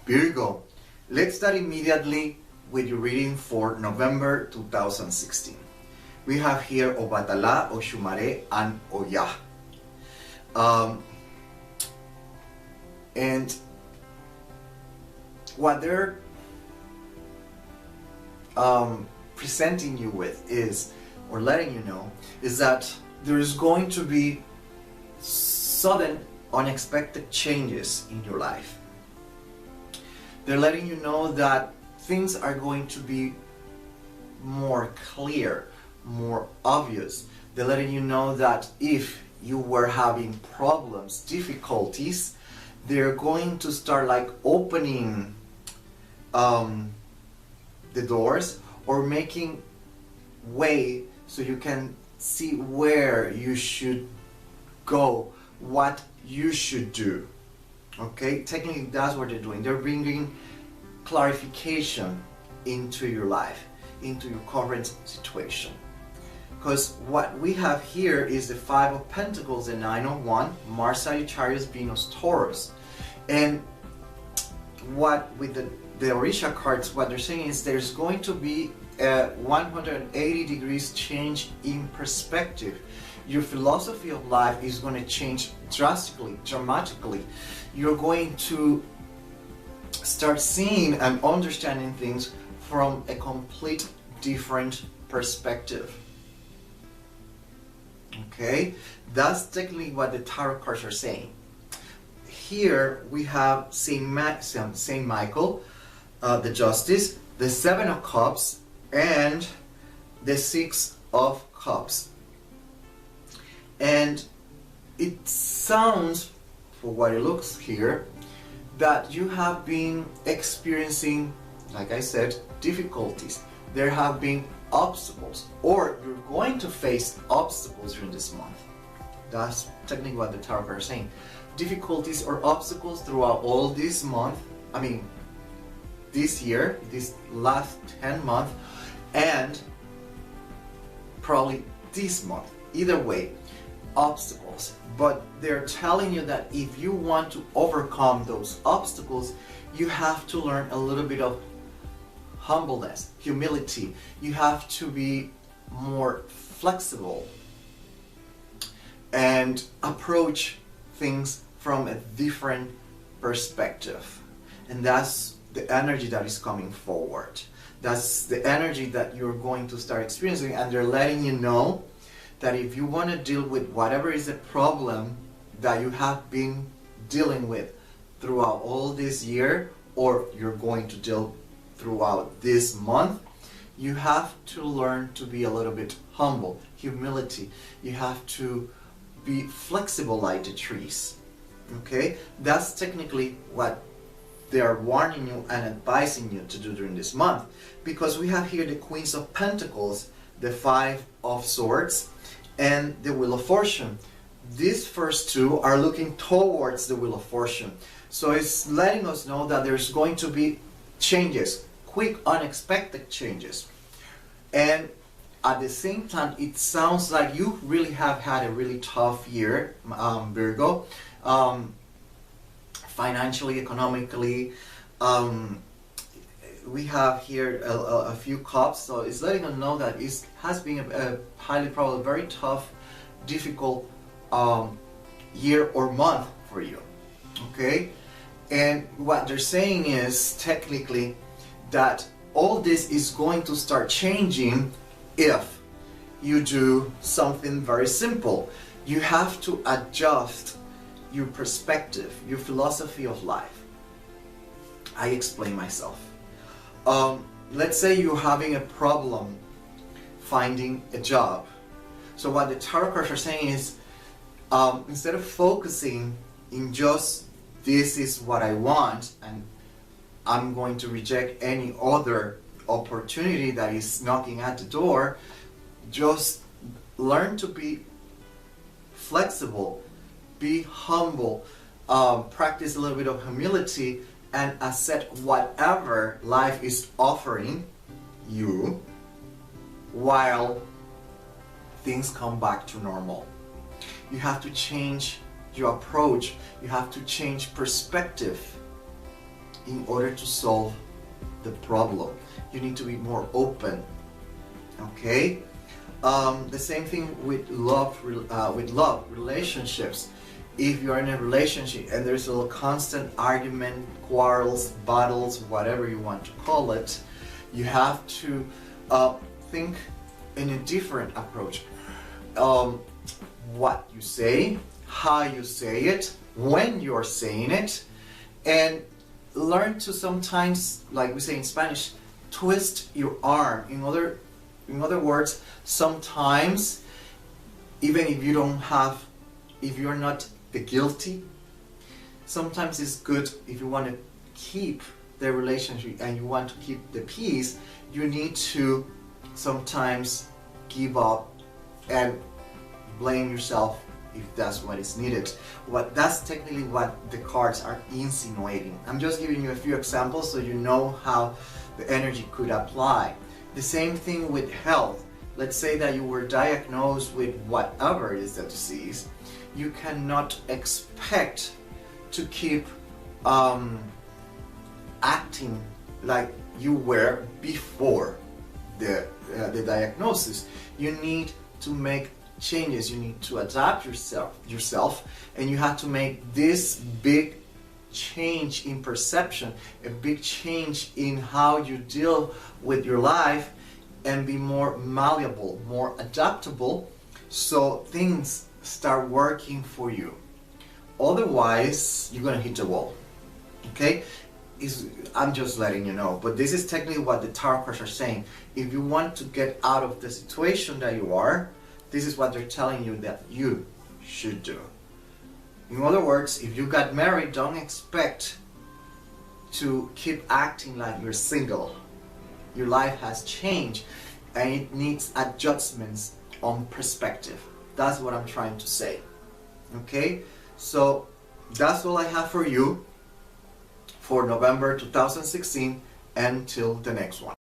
Virgo, let's start immediately with your reading for November 2016. We have here Obatala, Oshumare, and Oya. And what they're presenting you with is, or letting you know, is that there is going to be sudden, unexpected changes in your life. They're letting you know that things are going to be more clear, more obvious. They're letting you know that if you were having problems, difficulties, they're going to start like opening the doors or making way so you can see where you should go, what you should do. Okay, technically that's what they're doing. They're bringing clarification into your life, into your current situation. Because what we have here is the Five of Pentacles, the Nine of Wands, Mars, Sagittarius, Venus, Taurus. And what with the Orisha cards, what they're saying is there's going to be a 180 degrees change in perspective. Your philosophy of life is going to change drastically, dramatically. You're going to start seeing and understanding things from a complete different perspective. Okay, that's technically what the tarot cards are saying. Here we have Saint Michael, the Justice, the Seven of Cups, and the Six of Cups. And it sounds, for what it looks here, that you have been experiencing, like I said, difficulties. There have been obstacles, or you're going to face obstacles during this month. That's technically what the tarot cards are saying. Difficulties or obstacles throughout all this month, this year, this last 10 months, and probably this month. Either way, obstacles. But they're telling you that if you want to overcome those obstacles, you have to learn a little bit of humbleness, humility. You have to be more flexible and approach things from a different perspective. And that's the energy that is coming forward. That's the energy that you're going to start experiencing, and they're letting you know that if you want to deal with whatever is the problem that you have been dealing with throughout all this year, or you're going to deal throughout this month, you have to learn to be a little bit humble, humility. You have to be flexible like the trees. Okay, that's technically what they are warning you and advising you to do during this month, because we have here the Queens of Pentacles, the Five of Swords, and the Wheel of Fortune. These first two are looking towards the Wheel of Fortune. So it's letting us know that there's going to be changes, quick, unexpected changes. And at the same time, it sounds like you really have had a really tough year, Virgo. Financially, economically, we have here a few cups, so it's letting us know that it has been a highly probably very tough, difficult year or month for you. Okay, and what they're saying is technically that all this is going to start changing if you do something very simple. You have to adjust your perspective, your philosophy of life. I explain myself. Let's say you're having a problem finding a job. So what the tarot cards are saying is, instead of focusing in just this is what I want and I'm going to reject any other opportunity that is knocking at the door, just learn to be flexible, be humble, practice a little bit of humility, and accept whatever life is offering you while things come back to normal. You have to change your approach, you have to change perspective, in order to solve the problem. You need to be more open. Okay? The same thing with love relationships. If you're in a relationship and there's a constant argument, quarrels, battles, whatever you want to call it, you have to think in a different approach. What you say, how you say it, when you're saying it, and learn to sometimes, like we say in Spanish, twist your arm. In other words, sometimes even if you're not the guilty, sometimes it's good if you want to keep the relationship and you want to keep the peace, you need to sometimes give up and blame yourself if that's what is needed. That's technically what the cards are insinuating. I'm just giving you a few examples so you know how the energy could apply. The same thing with health. Let's say that you were diagnosed with whatever it is the disease. You cannot expect to keep acting like you were before the diagnosis. You need to make changes. You need to adapt yourself, and you have to make this big change in perception, a big change in how you deal with your life, and be more malleable, more adaptable, so things start working for you. Otherwise, you're gonna hit the wall. Okay? I'm just letting you know, but this is technically what the tarot cards are saying. If you want to get out of the situation that you are, this is what they're telling you that you should do. In other words, if you got married, don't expect to keep acting like you're single. Your life has changed and it needs adjustments on perspective. That's what I'm trying to say. Okay? So that's all I have for you for November 2016 until the next one.